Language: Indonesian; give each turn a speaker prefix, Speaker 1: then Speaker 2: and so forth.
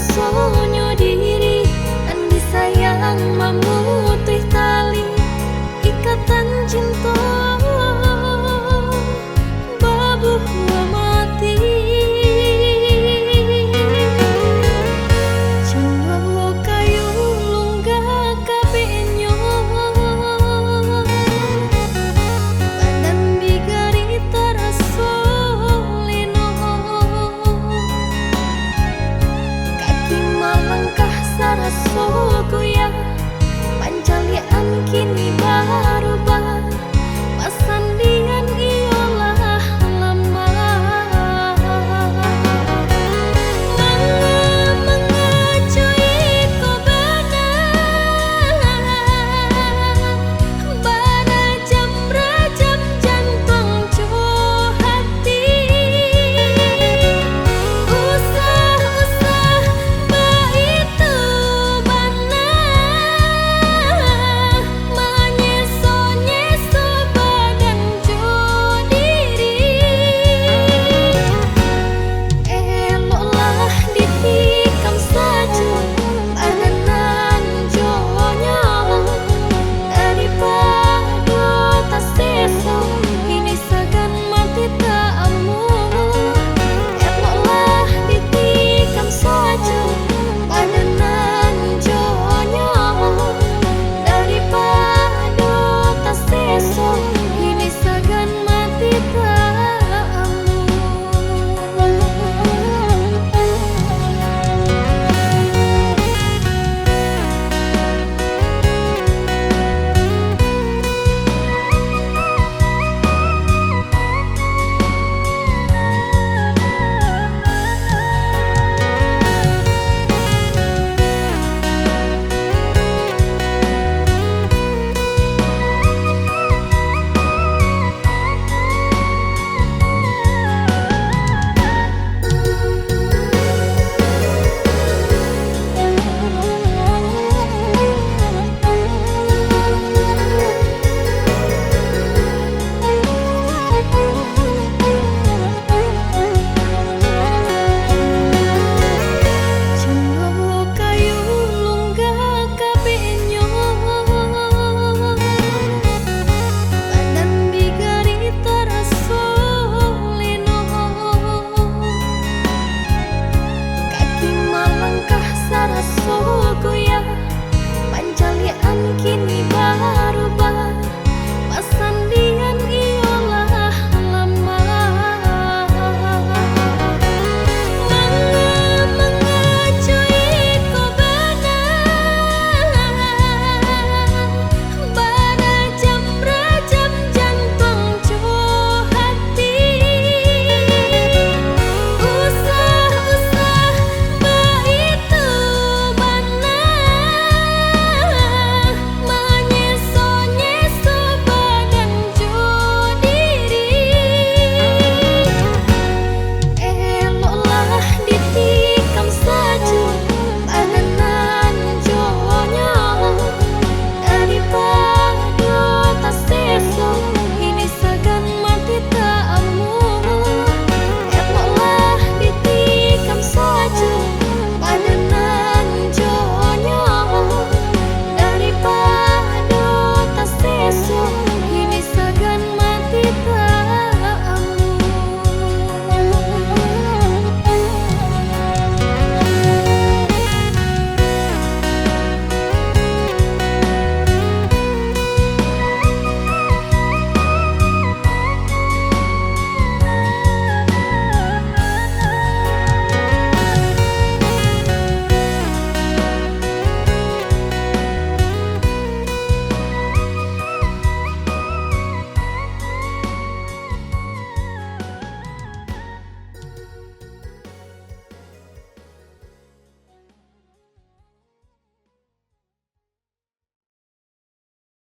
Speaker 1: sonyo diri andi sayang memutih tali ikatan cinta babuh mati cuma kayu lunggah kabenyo badan bigari taraso lino kaki malangkah saraso goyah pancalian kini berubah pasandian ialah lama mengacuy ko berajam jantung cu hati usah baitu bana menyeso badan cu diri eloklah ditikam saja bananan jonyo daripada tak seso ini sagan mati tak amu eloklah ditikam saja bananan jonyo daripada tak seso ini sagan mati tak amu. Cuma kayu lunggah kabenyo badan bigari taraso lino kaki malangkah saraso